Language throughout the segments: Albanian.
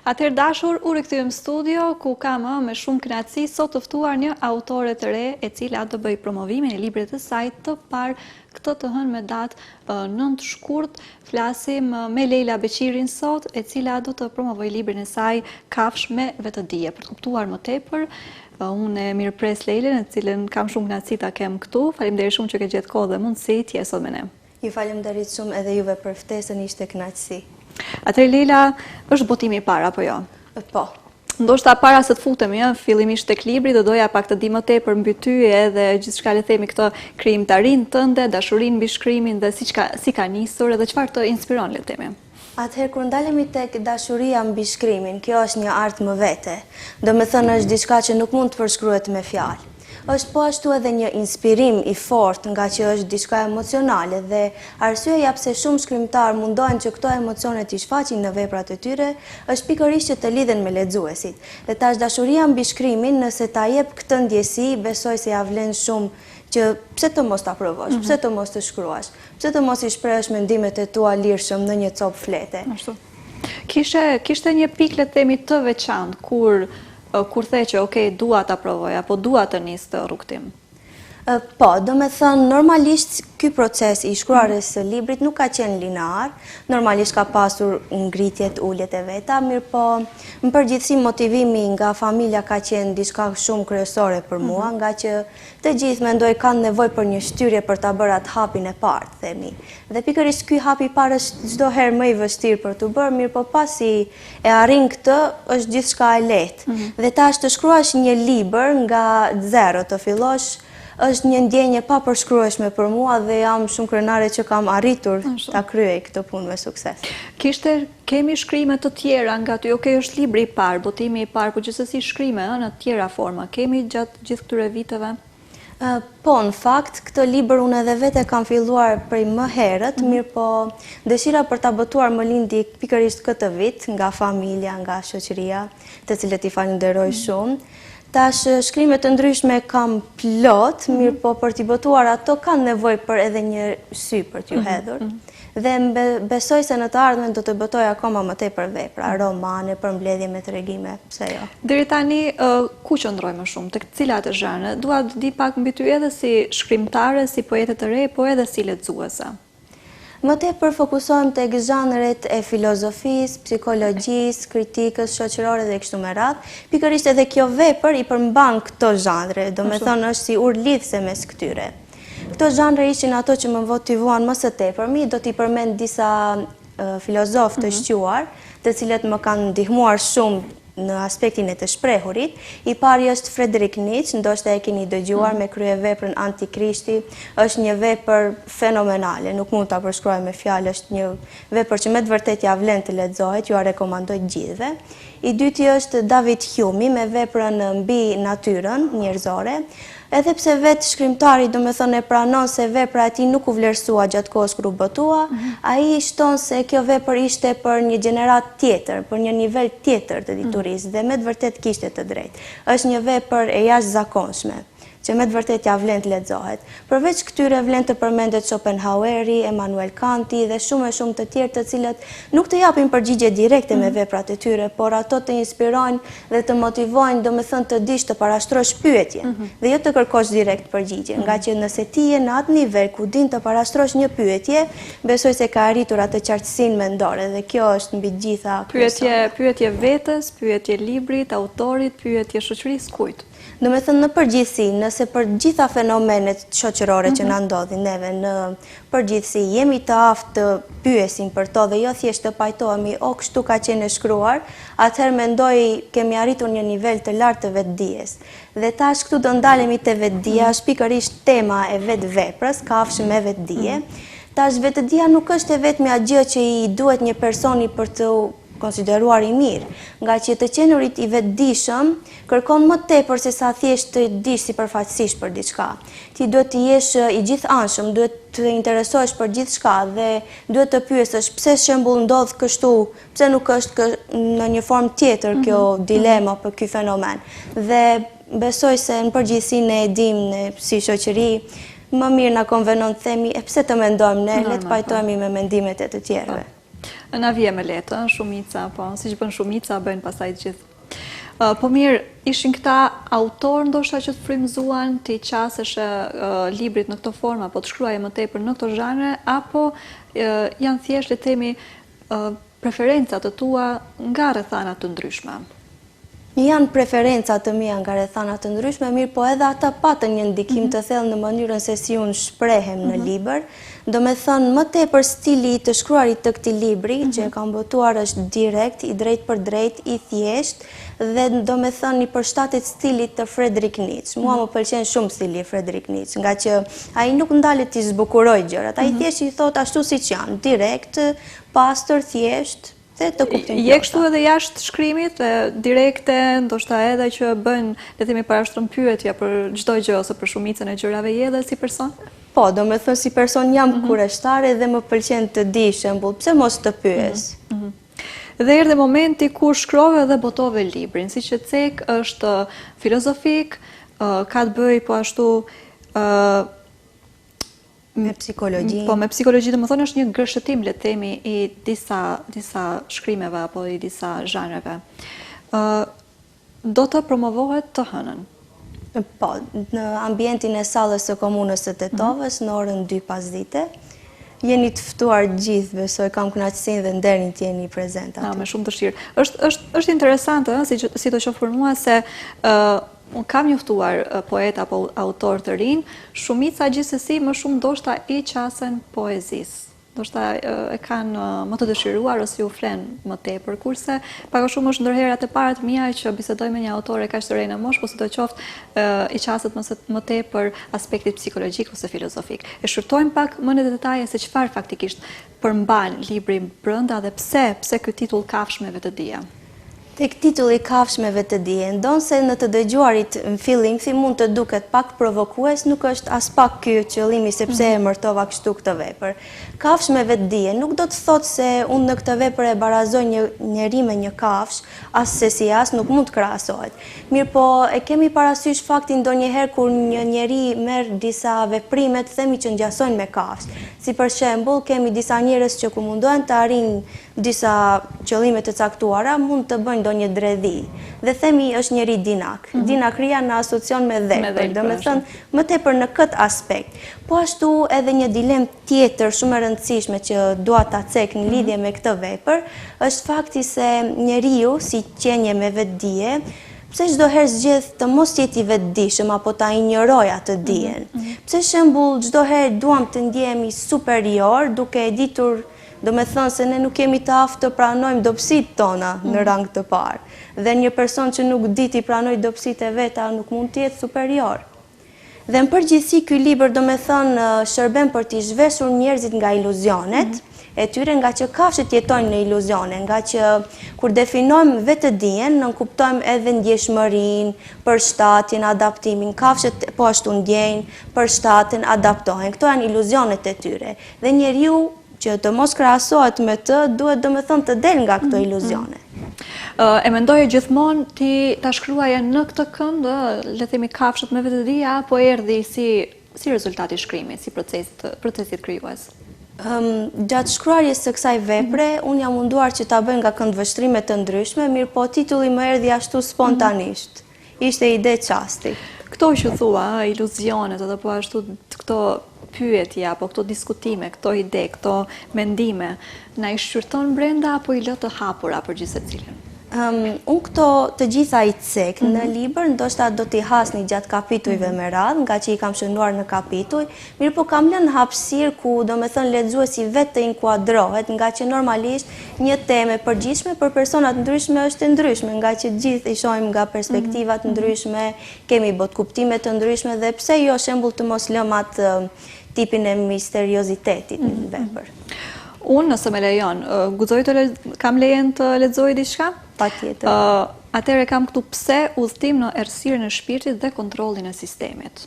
Atëherë dashur, u rikthyem studio ku kam me shumë kënaqësi sot të ftuar një autore të re e cila do bëj promovimin e librit të saj të parë këtë të hënë me datë 9 shkurt. Flasim me Leila Beqirin sot, e cila do të promovoj librin e saj Kafsh me vetëdije. Për të kuptuar më tepër, unë e mirëpres Leilën, e cilën kam shumë kënaqësi ta kem këtu. Faleminderit shumë që ke gjetë kohë dhe mundësi të jesh sot me ne. Ju falemnderit shumë edhe juve për ftesën, ishte kënaqësi. Atëherë Leila, është botimi i parë apo jo? Po. Ndoshta para se të futemi, fillimisht tek libri, do doja pak të di më tepër mbi ty edhe gjithçka le themi këtë krijimtarinë tënde, dashurinë mbi shkrimin dhe si ka nisur edhe çfarë të inspiron le të themi. Atëherë kur ndalemi tek dashuria mbi shkrimin, kjo është një art më vete. Domethënë është diçka që nuk mund të përshkruhet me fjalë. Është po ashtu edhe një inspirim i fortë nga që është diçka emocionale dhe arsyeja pse shumë shkrimtarë mundohen që këto emocione t'i shfaqin në veprat e tyre është pikërisht që të lidhen me lexuesit. Dhe tash dashuria mbi shkrimin, nëse ta jep këtë ndjesi, besoj se ja vlen shumë që pse të mos ta provosh, pse të mos të shkruash, pse të mos i shprehësh mendimet e tua lirshëm në një copë flete. Ashtu. Kishte një pikë le të themi të veçantë kur the që okay, dua ta provoj apo dua të nis të rrugtim? Po, do me thënë, normalisht ky proces i shkruarjes së librit nuk ka qenë linear, normalisht ka pasur ngritjet, ulljet e veta, mirë po, në përgjithësi motivimi nga familja ka qenë diçka shumë kryesore për mua, nga që të gjithë mendoj kanë nevojë për një shtyrje për ta bërë atë hapin e parë, themi. Dhe pikërisht ky hap i parë është çdo herë më i vështirë për të bërë, mirë po pasi e arrin këtë, është gjithçka e lehtë. Dhe tash të shkruash një libër nga zero, të fillosh është një ndjenje pa përshkrueshme për mua dhe jam shumë krenare që kam arritur ta kryej këtë punë me sukses. Kemi shkrime të tjera nga ty, është libri i parë, botimi i parë, por gjithsesi shkrime në të tjera forma. Kemi gjatë gjithë këtyre viteve? Po, në fakt, këtë libër unë edhe vete kam filluar prej më herët, mirë po dëshira për ta botuar më lindi pikërisht këtë vit, nga familja, nga shoqëria, të cilët i falenderoj shumë. Tash shkrime të ndryshme kam plot, mirë po për t'i botuar ato kanë nevojë për edhe një sy për t'ju hedhur. Dhe besoj se në të ardhmen do të botoj akoma më tepër vepra, romane, përmbledhje me tregime, pse jo. Deri tani ku qëndroj më shumë, tek cilat zhanre? Dua të di pak mbi ty edhe si shkrimtare, si poete të re, po edhe si lexuese. Më tepër fokusohem tek zhanret e filozofisë, psikologjisë, kritikës shoqërore dhe kështu me radhë. Pikërisht edhe kjo vepër i përmban këto zhanre, domethënë është si urlidhse mes këtyre. Këto zhanre ishin ato që më motivuan më së tepërmi, do t'i përmend disa filozofë të shquar, të cilët më kanë ndihmuar shumë në aspektin e të shprehurit. I pari është Friedrich Nietzsche, ndoshta e keni dëgjuar me kryeveprën Antikrishti, është një vepër fenomenale, nuk mund ta përshkruaj me fjalë, është një vepër që me të vërtetë ja vlen të lexohet, ju a rekomandoj gjithëve. I dyti është David Hume me veprën Mbi natyrën njerëzore. Edhe pse vetë shkrimtari do me thënë e pranon se vepra e tij nuk u vlerësua gjatë kohës kur u botua, ai shton se kjo vepër ishte për një gjenerat tjetër, për një nivel tjetër të diturisë dhe me të vërtet kishte të drejtë. Është një vepër e jashtëzakonshme, që me të vërtet ja vlen të lexohet. Përveç këtyre vlen të përmendet Schopenhaueri, Immanuel Kanti dhe shumë të tjerë të cilët nuk të japin përgjigje direkte me veprat e tyre, por ato të inspirojnë dhe të motivojnë, domethënë të dish të parashtrosh pyetjen dhe jo të kërkosh direkt përgjigje, nga që nëse ti je në atë nivel ku din të parashtrosh një pyetje, besoj se ka arritur atë qartësinë mendore dhe kjo është mbi gjitha pyetje vetes, pyetje librit, autorit, pyetje shoqërisë, kujt? Do me thënë në përgjithësi, nëse për gjitha fenomenet shoqërore që na ndodhin neve në përgjithësi, jemi të aftë të pyesim për to dhe jo thjesht të pajtohemi, kështu ka qenë e shkruar, atëherë mendoj kemi arritur një nivel të lartë të vetdijes. Dhe tash këtu do ndalemi te vetdia, është pikërisht tema e vetë veprës, Kafsh me vetdije. Tash vetdia nuk është e vetmja gjë që i duhet një personi për të konsideruar i mirë, nga që të qenurit i vetëdijshëm kërkon më tepër se sa thjesht të dish sipërfaqësisht për diçka. Ti duhet të jesh i gjithëanshëm, duhet të interesohesh për gjithçka dhe duhet të pyesësh pse shembull ndodh kështu, pse nuk është në një formë tjetër kjo dilema për ky fenomen. Dhe besoj se në përgjithësi ne e dimë si shoqëri, më mirë na konvenon të themi pse të mendojmë ne, le të pajtohemi me mendimet e të tjerëve. Na vje me letë, shumica, po, si që bën shumica, bëjnë pasaj gjithë. Po mirë, ishin këta autor ndoshta që të frymëzuan ti qasesh librit në këtë formë, apo të shkruaje më tepër në këto zhanre, apo janë thjesht le të themi preferencat të tua nga rrethana të ndryshme? Janë preferencat të mia nga rrethana të ndryshme, mirë po edhe ata patën një ndikim të thellë në mënyrën se si unë shprehem në libër. Do me thënë, më tepër stili të shkruarit të këtij libri, që e kam botuar është direkt, i drejt për drejt, i thjesht, dhe do me thënë i përshtatet stilit të Friedrich Nietzsche. Mua më pëlqen shumë stili i Friedrich Nietzsche, nga që ai nuk ndalet t'i zbukuroj gjërat, ai thjesht i thot ashtu siç janë, direkt, pastër, thjesht. Je kështu edhe jashtë shkrimit, direkte, ndoshta edhe që bën, le themi, parashtron pyetja për çdo gjë ose për shumicën e gjërave je edhe si person? Po, do me thënë si person jam kurioztare dhe më pëlqen të di shembull, pse mos të pyes. Dhe erdhi momenti kur shkrove dhe botove librin, siç e cek është filozofik, ka të bëjë po ashtu me psikologji. Po, me psikologji, dhe më thonë është një gërshëtim, le të themi, i disa shkrimeve apo i disa zhanreve. Do të promovohet të hënën? Po, në ambientin e sallës së komunës së Tetovës, në orën 2 pasdite. Jeni të ftuar gjithë, besoj kam kënaqësinë dhe nderin të jeni prezent aty. Me shumë dëshirë. Është interesante, si të qoftë për mua, se unë kam njoftuar poeta apo autor të rinj, shumica gjithsesi më shumë ndoshta i qasen poezisë. Ndoshta e kanë më të dëshiruar ose u flen më tepër, kurse pak a shumë është ndërherët e para të mia që bisedoj me një autore kaq të re në moshë, po sidoqoftë i qaset më tepër aspektit psikologjik ose filozofik. E shkurtojmë pak më në detaje se çfarë faktikisht përmban libri brenda dhe pse ky titull Kafshmeve të Dija. Tek titulli Kafshmeve të Dije, ndonse në të dëgjuarit në fillim mund të duket pak provokues, nuk është as pak ky qëllimi sepse e emërtova kështu këtë vepër. Kafshmeve të Dije nuk do të thotë se unë në këtë vepër e barazoj një njeri me një kafsh, as se si as nuk mund të krahasohet. Mirë po e kemi parasysh faktin ndonjëherë kur një njeri merr disa veprime të themi që ngjasojnë me kafsh. Si për shembull, kemi disa njerëz që ku mundohen të arrijnë disa qëllime të caktuara, mund të bëjnë ndonjë dredhi. Dhe themi është njeri dinak. Dinakria në asocion me dhepër, do me thënë më tepër në këtë aspekt. Po ashtu edhe një dilemë tjetër shumë e rëndësishme që dua ta cek në lidhje me këtë vepër, është fakti se njeriu si qenje me vetdije, pse çdo herë zgjedh të mos jetë i vetdijshëm apo ta injoroj atë dijen. Pse shembull çdo herë duam të ndjehemi superior duke e ditur, do me thënë se ne nuk kemi të aftë të pranojmë dobësitë tona në rang të parë. Dhe një person që nuk di t'i pranoj dobësitë e veta nuk mund të jetë superior. Dhe në përgjithësi ky libër do me thënë shërben për t'i zhveshur njerëzit nga iluzionet e tyre, nga që kafshët jetojnë në iluzione, nga që kur definojmë vetëdijen, nënkuptojmë edhe ndjeshmërinë, përshtatjen, adaptimin. Kafshët po ashtu ndjejnë, përshtaten, adaptohen. Këto janë iluzionet e tyre. Dhe njeriu që të mos krahasohet me të, duhet do me thënë të del nga këto iluzione. E mendoje gjithmonë ti ta shkruaje në këtë kënd, le themi Kafshët me vetëdija, apo erdhi si rezultati i shkrimit, si procesit krijues? Gjatë shkruarjes së kësaj vepre, unë jam munduar që ta bëj nga këndvështrime të ndryshme, mirë po titulli më erdhi ashtu spontanisht. Ishte ide qasti. Këto që thua, iluzionet, edhe po ashtu këto pyetje, apo këto diskutime, këto ide, këto mendime, na i shqyrton brenda apo i lë të hapura për gjithë secilin? Unë këto të gjitha i cek në libër, ndoshta do t'i hasni gjatë kapitujve me radhë, nga që i kam shënuar në kapituj, mirë po kam lënë hapësirë ku do me thënë lexuesi vetë të inkuadrohet, nga që normalisht një temë e përgjithshme për personat ndryshme është ndryshme, nga që gjithë i shohim nga perspektivat ndryshme, kemi botkuptime të ndryshme dhe pse jo shembull të mos lëm atë tipin e misteriozitetit në vepër. Unë, nëse me lejon, guxoj kam lejen të lexoj diçka? Patjetër. Atëherë kam këtu pse udhtim në errësirën e shpirtit dhe kontrollin e sistemit.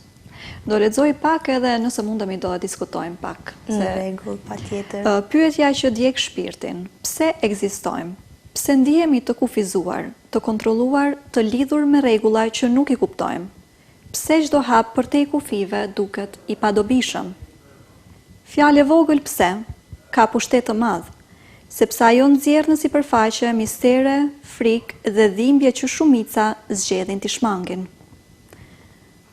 Do lexoj pak edhe nëse mundemi do diskutojmë pak. Në rregull, patjetër. Pyetja që djeg shpirtin, pse ekzistojmë? Pse ndihemi të kufizuar, të kontrolluar, të lidhur me rregulla që nuk i kuptojmë? Pse çdo hap përtej kufive duket i padobishëm? Fjalë vogël pse ka pushtet të madh. sepse ajo nxjerr në sipërfaqe mistere, frikë dhe dhimbje që shumica zgjedhin t'i shmangin.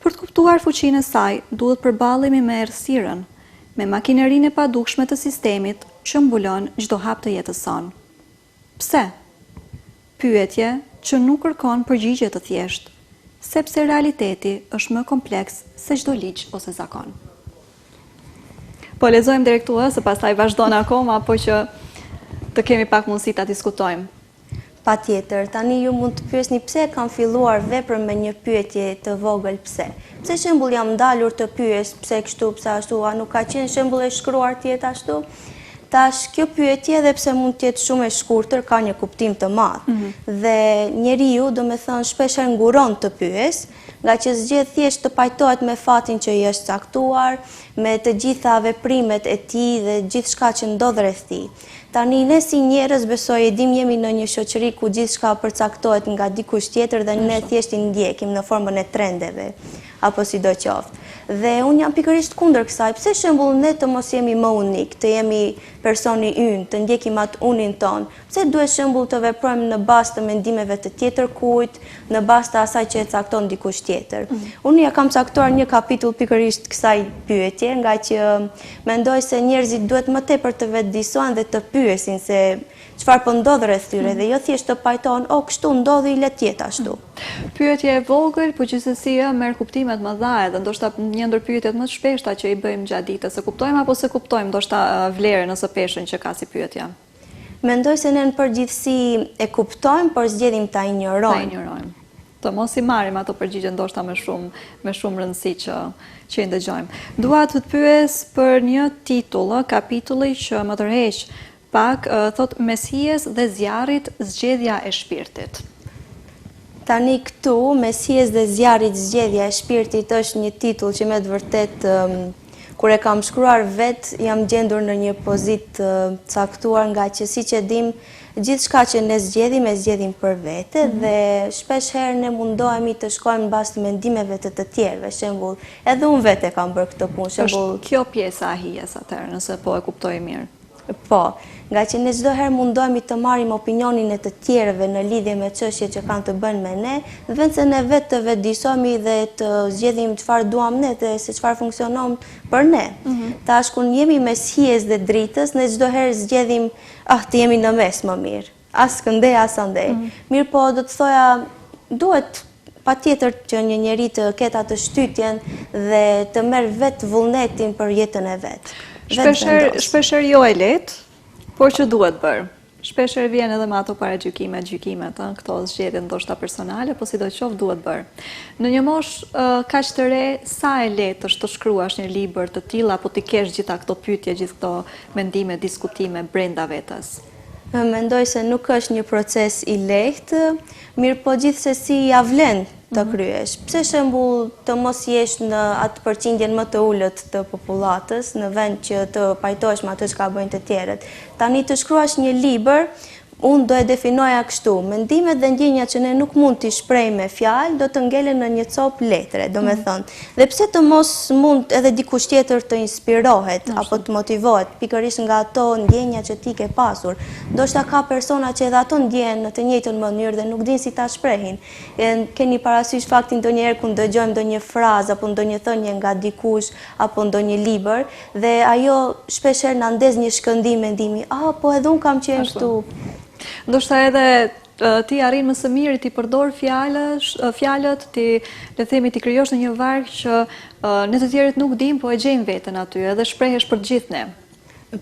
Për të kuptuar fuqinë e saj, duhet përballemi me errësirën, me makinerinë e padukshme të sistemit që mbulon çdo hap të jetës sonë. Pse? Pyetje që nuk kërkon përgjigje të thjeshtë, sepse realiteti është më kompleks se çdo ligj ose zakon. Po lexojmë deri këtu, se pastaj vazhdon akoma, po që të kemi pak mundësi ta diskutojmë. Patjetër, tani ju mund të pyesni pse kam filluar veprën me një pyetje të vogël pse. Pse shembull jam ndalur të pyes pse kështu, pse ashtu, a nuk ka qenë shembull e shkruar të jetë ashtu? Tash, kjo pyetje edhe pse mund të jetë shumë e shkurtër, ka një kuptim të madh. Dhe njeriu, domethënë, shpesh nguron të pyes, nga që zgjedh thjesht të pajtohet me fatin që i është caktuar, me të gjitha veprimet e tij dhe gjithçka që ndodh rreth tij. Tani ne si njerëz besoj e dim jemi në një shoqëri ku gjithçka përcaktohet nga dikush tjetër dhe ne thjesht i ndjekim në formën e trendeve apo sidoqoftë. Dhe unë jam pikërisht kundër kësaj. Pse shembull ne të mos jemi më unik, të jemi personi ynë, të ndjekim atë unin ton? Pse duhet shembull të veprojmë në bazë të mendimeve të tjetër kujt, në bazë të asaj që e cakton dikush tjetër? Unë ja kam caktuar një kapitull pikërisht kësaj pyetje, nga që mendoj se njerëzit duhet më tepër të vetëdijsojnë dhe të pyesin se çfarë po ndodh rreth tyre dhe jo thjesht të pajtohen, kështu ndodhi, le të jetë ashtu. Pyetje e vogël, po gjithsesi merr kuptime të mëdha edhe ndoshta një ndër pyetjet më të shpeshta që i bëjmë gjatë ditës, se kuptojmë apo se kuptojmë ndoshta vlerën ose peshën që ka si pyetja. Mendoj se ne në përgjithësi e kuptojmë, por zgjedhim ta injorojmë. Ta injorojmë. Të mos i marrim ato përgjigje ndoshta me shumë rëndësi që i ndëgjojmë. Dua të të pyes për një titull, kapitulli që më tërheq pak, thot Mesijes dhe zjarrit, zgjedhja e shpirtit. Tani këtu, Mesijes dhe zjarrit, zgjedhja e shpirtit është një titull që me të vërtet, kur e kam shkruar vet, jam gjendur në një pozitë caktuar, nga që siç e dim, gjithçka që ne zgjedhim, e zgjedhim për vete dhe shpesh herë ne mundohemi të shkojmë mbas të mendimeve të tjerëve. Shembull, edhe unë vetë kam bërë këtë punë. Shembull, kjo pjesa e hijes atëherë, nëse po e kuptoj mirë. Po, nga që ne çdo herë mundohemi të marrim opinionin e të tjerëve në lidhje me çështjet që kanë të bëjnë me ne, dhe vend se ne vetë të vetëdijsohemi dhe të zgjedhim çfarë duam ne dhe se çfarë funksionon për ne. Tash kur jemi mes hijes dhe dritës, ne çdo herë zgjedhim, të jemi në mes më mirë. As këndej, as andej. Mirë po, do të thoja, duhet patjetër që një njeri të ketë atë shtytjen dhe të merr vetë vullnetin për jetën e vet. Shpesher jo e lehtë, por që duhet bërë. Shpesher vjen edhe me ato paragjykimet, këto zgjedhje ndoshta personale, po sidoqoftë duhet bërë. Në një moshë kaq të re, sa e lehtë është të shkruash një libër të tillë apo të kesh gjitha këto pyetje, gjithë këto mendime, diskutime brenda vetes? Mendoj se nuk është një proces i lehtë, mirë po gjithsesi ja vlen të kryesh. Pse shembull të mos jesh në atë përqindjen më të ulët të popullatës, në vend që të pajtohesh me atë çka bëjnë të tjerët. Tani të shkruash një libër, unë do e definoja kështu: mendimet dhe ndjenjat që ne nuk mund t'i shprejmë me fjalë, do të ngelen në një copë letre, domethënë. Dhe pse të mos mund edhe dikush tjetër të inspirohet apo të motivohet pikërisht nga ato ndjenja që ti ke pasur. Ndoshta ka persona që edhe ato ndjehen në të njëjtën mënyrë dhe nuk dinë si ta shprehin. Keni parasysh faktin ndonjëherë kur dëgjojmë ndonjë frazë apo ndonjë thënie nga dikush apo ndonjë libër dhe ajo shpeshherë na ndez një shkëndim mendimi, po edhe un kam qenë këtu. Ndoshta edhe ti arrin më së miri ti përdor fjalët, ti le themi ti krijosh në një varg që ne të tjerët nuk dimë, po e gjejmë veten aty edhe shprehesh për të gjithë ne.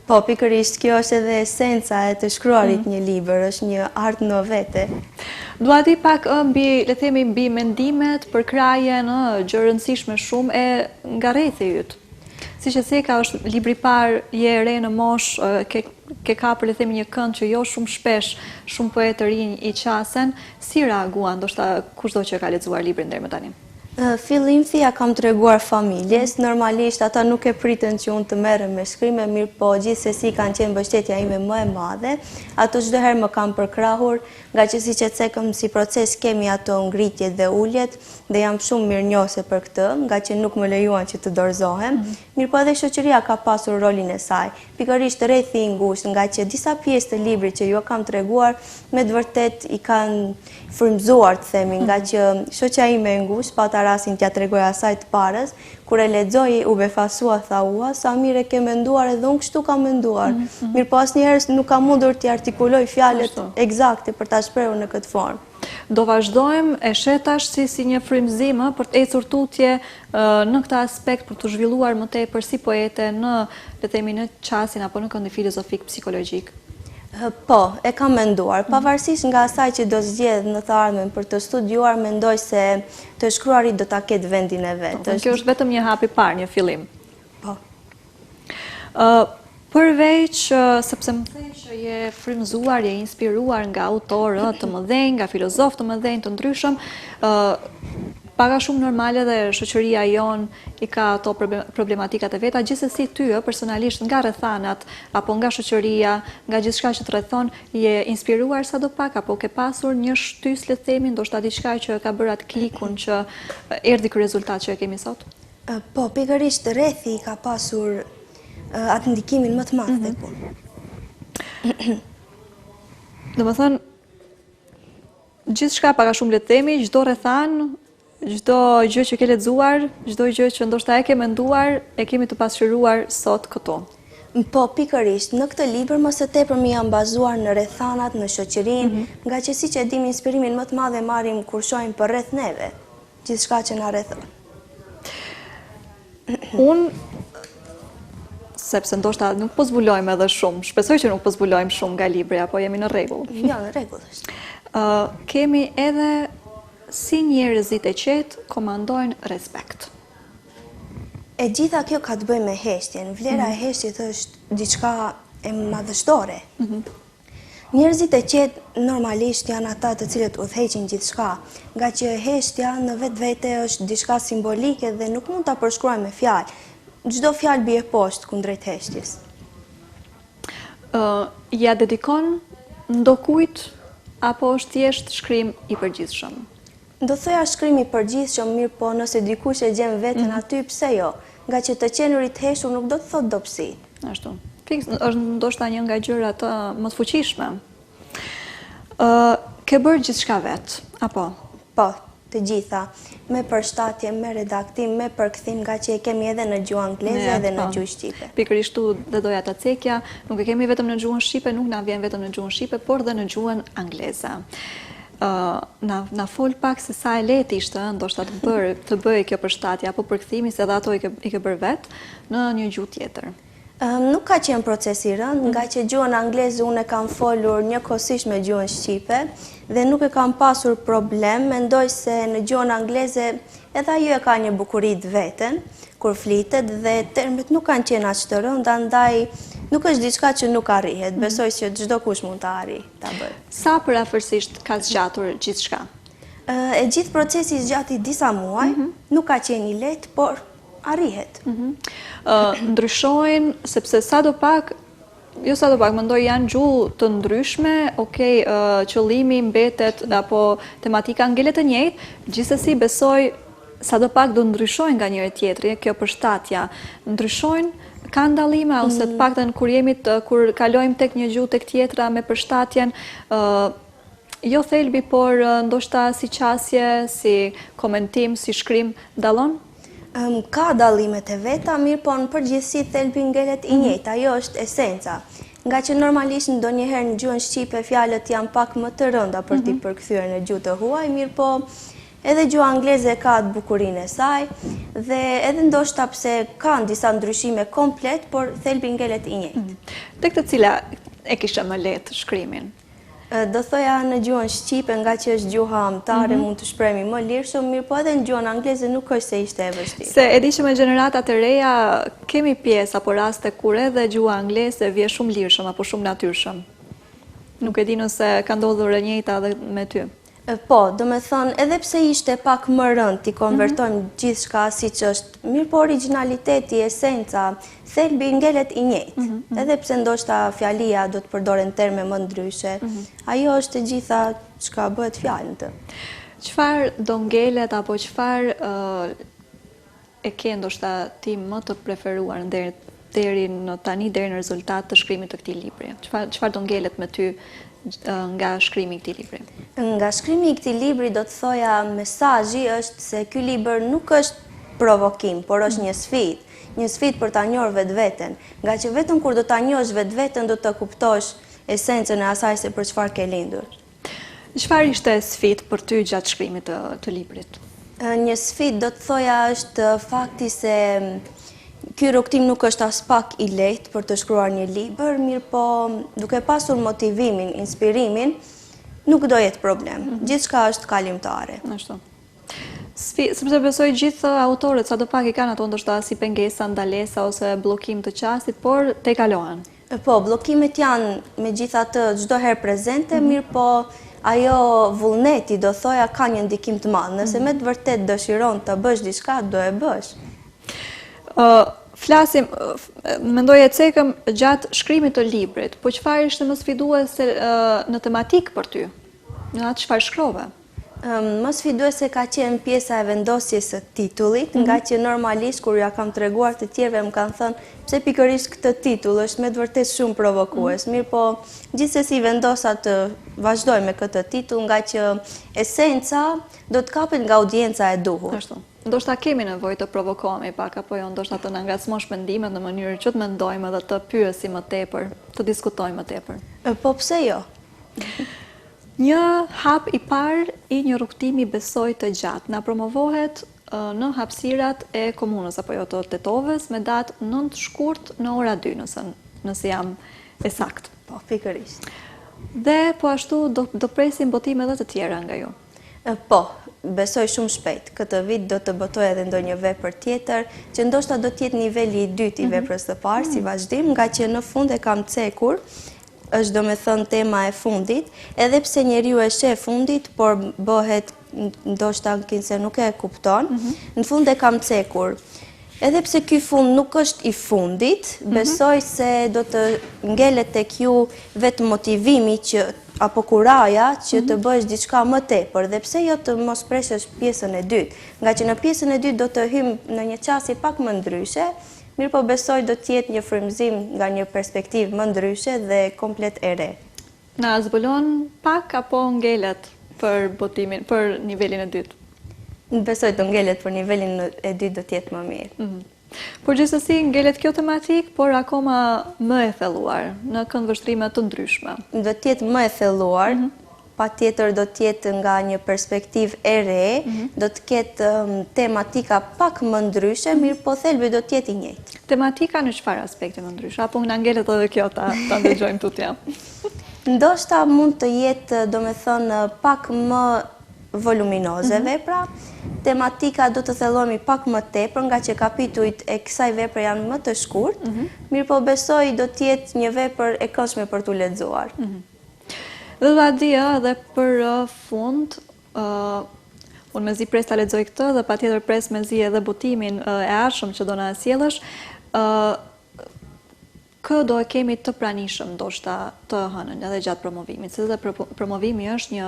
Po, pikërisht, kjo është edhe esenca e të shkruarit një libër, është një art në vete. Dua di pak mbi mendimet për krajen gjë rëndësishme shumë e nga rrethi yt. Siç e theka, është libri i parë, je e re në moshë, ke kapur le themi një kënd që jo shumë shpesh shumë poetë të rinj i qasen. Si reaguan ndoshta kushdo që ka lexuar librin deri më tani? Fillim thia kam të reguar familjes, normalisht ata nuk e pritën që unë të merrem me shkrime, mirë po gjithsesi kanë qenë mbështetja ime më e madhe. Ato çdo herë më kanë përkrahur, nga që siç e cekëm si proces kemi ato ngritjet dhe uljet dhe jam shumë mirënjohëse për këtë, nga që nuk më lejuan që të dorëzohem. Mirë po edhe shoqëria ka pasur rolin e saj, pikërisht rrethi i ngushtë, nga që disa pjesë të librit që ju kam treguar me të vërtet i kanë frymëzuar, të themi, nga që shoqja ime e ngushtë pata rastin t'ja tregoj asaj të parës, kur e lexoi u befasua, tha ua, sa mirë e ke menduar, edhe unë kështu kam menduar. Mirë po asnjëherë nuk kam mundur t'i artikuloj fjalët eksakte për ta shprehur në këtë formë. Do vazhdojmë e shetash si një frymëzim për të ecur tutje në këtë aspekt për të zhvilluar më tepër si poete në, le të themi, në qasin apo në këndi filozofik psikologjik. Po, e kam menduar. Pavarësisht nga asaj që do zgjedh në të ardhmen për të studiuar, mendoj se të shkruarit do ta ketë vendin e vet. Kjo është vetëm një hap i parë, një fillim. Po. Përveç, sepse më the që je frymëzuar, je inspiruar nga autorë të mëdhenj, nga filozofë të mëdhenj të ndryshëm, paka shumë normale dhe shoqëria jon i ka ato problematikat e veta, gjithsesi ty personalisht nga rrethanat apo nga shoqëria, nga gjithçka që të rrethon, je inspiruar sadopak apo ke pasur një shtys, le të themi, ndoshta diçka që ka bërë atë klikun që erdhi ky rezultat që e kemi sot? Po, pikërisht rrethi ka pasur atë ndikimin më të madh tek unë. Domethënë, gjithçka paka shumë, le të themi, çdo rrethan, çdo gjë që ke lexuar, çdo gjë që ndoshta e ke menduar, e kemi të pasqyruar sot këtu. Po, pikërisht, në këtë libër më së tepër më jam bazuar në rrethanat, në shoqërinë, nga që siç e dim inspirimin më të madh e marrim kur shohim përreth neve, gjithçka që na rrethon. Unë, sepse ndoshta nuk po zbulojmë edhe shumë, shpresoj që nuk po zbulojmë shumë nga libri, apo jemi në rregull? Jo, në rregull është. Kemi edhe si njerëzit e qetë komandojnë respekt. E gjitha kjo ka të bëjë me heshtjen. Vlera e heshtjet është diçka e madhështore. Njerëzit e qetë normalisht janë ata të cilët udhëheqin gjithçka, nga që heshtja në vetvete është diçka simbolike dhe nuk mund ta përshkruajmë me fjalë. Çdo fjalë bie poshtë kundrejt heshtjes. Ja dedikon ndokujt apo është thjesht shkrim i përgjithshëm? Do thoja shkrim i përgjithshëm, mirë po nëse dikush e gjen veten aty, pse jo? Nga që të qenurit heshtur nuk do të thotë dobësi. Ashtu. Është ndoshta një nga gjërat më të fuqishme. Ke bërë gjithçka vet, apo? Po, të gjitha, me përshtatje, me redaktim, me përkthim, nga që e kemi edhe në gjuhën angleze dhe në gjuhën shqipe. Pikërisht tu dhe doja ta cekja, nuk e kemi vetëm në gjuhën shqipe, nuk na vjen vetëm në gjuhën shqipe, por dhe në gjuhën angleze. Na fol pak se sa e lehtë ishte, ndoshta të bëj kjo përshtatje apo përkthimi, se edhe ato i ke bërë vet në një gjuhë tjetër. Nuk ka qenë proces i rëndë, nga që gjuhën angleze unë e kam folur njëkohësisht me gjuhën shqipe dhe nuk e kam pasur problem, mendoj se në gjuhën angleze edhe ajo e ka një bukuri të veten kur flitet dhe termet nuk kanë qenë aq të rënda, andaj nuk është diçka që nuk arrihet. Besoj që çdo kush mund ta arrijë ta bëjë. Sa përafërsisht ka zgjatur gjithçka? E gjithë procesi zgjati disa muaj, nuk ka qenë i lehtë, por arrihet. Ndryshojnë, sepse sadopak, mendoj janë gjuhë të ndryshme, okej, qëllimi mbetet apo tematika ngelet të njëjtë, gjithsesi besoj sadopak do ndryshojnë nga njëri tjetri, kjo përshtatja, ndryshojnë, ka ndallime ose të paktën kur kalojmë tek një gjuhë tek tjetra me përshtatjen, jo thelbi, por ndoshta si qasje, si komentim, si shkrim, dallon? Ka dallimet e veta, mirë po në përgjithësi thelbi ngelet i njëjtë, ajo është esenca. Nga që normalisht ndonjëherë në gjuhën shqipe fjalët janë pak më të rënda për t'i përkthyer në gjuhë të huaj, mirë po edhe gjuha angleze ka atë bukurinë e saj dhe edhe ndoshta pse kanë disa ndryshime komplet, por thelbi ngelet i njëjtë. Tek të cila e kishe më lehtë shkrimin? Do thoja në gjuhën shqipe, nga që është gjuha amtare, mund të shprehemi më lirshëm, mirë po edhe në gjuhën angleze nuk është se ishte e vështirë. Se e di që me gjeneratat e reja kemi pjesë apo raste kur edhe gjuha angleze vje shumë lirshëm apo shumë natyrshëm. Nuk e di nëse ka ndodhur e njëjta edhe me ty. Po, do me thonë, edhe pse ishte pak më rënd t'i konvertojmë gjithë shka si që është, mirë po originaliteti, esenca, thelbi ngelet i njëjtë. Edhe pse ndoshta fjalia do të përdoren terme më ndryshe, ajo është e gjitha çka bëhet fjalën të. Çfarë do ngelet apo çfarë e ke ndoshta ti më të preferuar deri në tani, deri në rezultat të shkrimit të këtij libri? Çfarë do ngelet me ty nga shkrimi i këtij libri? Nga shkrimi i këtij libri do të thoja mesazhi është se ky libër nuk është provokim, por është një sfidë për ta njohur vetveten, nga që vetëm kur do ta njohësh vetveten do të kuptosh esencën e asaj se për çfarë ke lindur. Çfarë ishte sfidë për ty gjatë shkrimit të librit? Një sfidë do të thoja është fakti se ky rrugtim nuk është as pak i lehtë për të shkruar një libër, mirë po duke pasur motivimin, inspirimin, nuk do jetë problem. Gjithçka është kalimtare. Ashtu. Sepse besoj gjithë autorët sadopak i kanë ato ndoshta si pengesa, ndalesa ose bllokim të qastit, por te kalohen. Po, bllokimet janë megjithatë çdo herë prezente, mirë po ajo vullneti do thoja ka një ndikim të madh. Nëse me të vërtet dëshiron të bësh diçka, do e bësh. Flasim, mendoj e cekëm gjatë shkrimit të librit, po çfarë ishte më sfiduese në tematikë për ty? Në atë çfarë shkrove? Më sfiduese ka qenë pjesa e vendosjes së titullit, nga që normalisht kur ja kam treguar të tjerëve më kanë thënë pse pikërisht këtë titull është me të vërtetë shumë provokues. Mirë po, gjithsesi vendosa të vazhdoj me këtë titull, nga që esenca do të kapet nga audienca e duhur. Ashtu. Ndoshta kemi nevojë të provokohemi pak apo jo, ndoshta të na ngacmosh mendimet në mënyrë që të mendojmë dhe të pyesim më tepër, të diskutojmë më tepër. Po pse jo? Një hap i parë i një rrugtimi besoj të gjatë na promovohet në hapësirat e komunës apo jo të Tetovës me datë 9 shkurt në ora 2 nëse jam e saktë. Po, pikërisht. Dhe po ashtu do presim botime edhe të tjera nga ju. Po, besoj shumë shpejt. Këtë vit do të botoj edhe ndonjë vepër tjetër, që ndoshta do të jetë niveli i dytë i veprës së parë si vazhdim, nga që në fund e kam cekur, është do me thënë tema e fundit, edhe pse njeriu e sheh fundit, por bëhet ndoshta se nuk e kupton, në fund e kam cekur. Edhe pse ky fund nuk është i fundit, besoj se do të ngelet tek ju vetë motivimi apo kuraja që të bësh diçka më tepër, dhe pse jo të mos preshësh pjesën e dytë, nga që në pjesën e dytë do të hym në një qasje pak më ndryshe, mirë po besoj do të jetë një frymëzim nga një perspektivë më ndryshe dhe komplet e re. Na zbulon pak apo ngelet për botimin, për nivelin e dytë? Besoj të ngelet për nivelin e dytë do të jetë më mirë. Por gjithsesi ngelet kjo tematik, por akoma më e thelluar në këndvështrime të ndryshme. Do të jetë më e thelluar, patjetër do të jetë nga një perspektivë e re, do të ketë tematika pak më ndryshe, mirë po thelbi do të jetë i njëjtë. Tematika në çfarë aspekti më ndryshe, apo na ngelet edhe kjo ta ndëgjojmë tutje? Ndoshta mund të jetë, domethënë, pak më voluminoze vepra, tematika do të thellohemi pak më tepër, nga që kapitujt e kësaj vepre janë më të shkurt, mirë po besoj do të jetë një vepër e këndshme për t'u lexuar. Dhe do dia edhe për fund, unë mezi pres ta lexoj këtë dhe patjetër pres mezi edhe botimin e arshëm që do na sjellësh. Kë do e kemi të pranishëm ndoshta të hënën edhe gjatë promovimit, se dhe promovimi është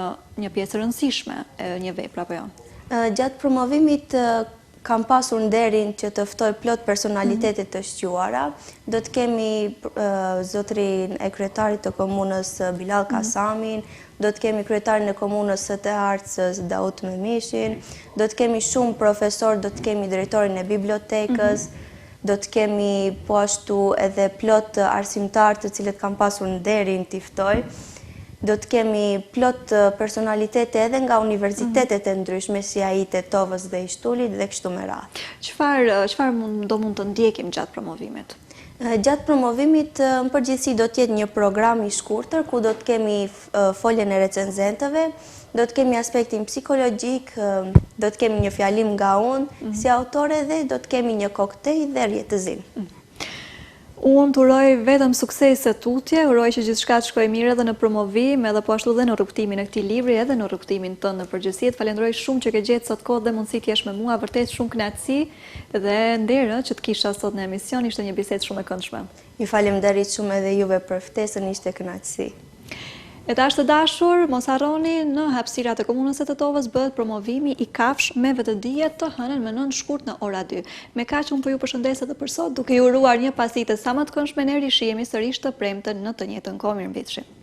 një pjesë e rëndësishme e një vepre apo jo? Gjatë promovimit kam pasur nderin që të ftoj plot personalitetet të shquara. Do të kemi zotrin e kryetarit të komunës Bilal Kasamin, do të kemi kryetarin e komunës së të Arcës Daut Memishin, do të kemi shumë profesor, do të kemi drejtorin e bibliotekës, do të kemi po ashtu edhe plot arsimtar të cilët kam pasur nderin t'i ftoj. Do të kemi plot personalitete edhe nga universitetet e ndryshme si ai i Tetovës dhe i Shtulit dhe kështu me radhë. Çfarë do mund të ndjekim gjatë promovimit? Gjatë promovimit në përgjithësi do të jetë një program i shkurtër ku do të kemi foljen e recenzentëve, do të kemi aspektin psikologjik, do të kemi një fjalim nga unë si autore dhe do të kemi një koktejl dhe rjetëzim. Unë të uroj vetëm suksese tutje, uroj që gjithçka të shkojë mirë edhe në promovim, edhe po ashtu dhe në rrugtimin e këtij libri, edhe në rrugtimin tënd në përgjithësi. Falenderoj shumë që ke gjetë sot kohë dhe mundësi të jesh me mua, vërtet shumë kënaqësi dhe nderë që të kisha sot në emision, ishte një bisedë shumë e këndshme. Ju falenderit shumë edhe juve për ftesën, ishte kënaqësi. E dashur të dashur, mos harroni në hapësirat e komunës së Tetovës bëhet promovimi i kafsh me vetëdije të hënën me 9 shkurt në ora 2. Me kaq unë po ju përshëndes edhe për sot, duke ju uruar një pasite sa më të këndshme, ne rishihemi sërish të premten në të njëjtën kohë. Mirëmbëfshim.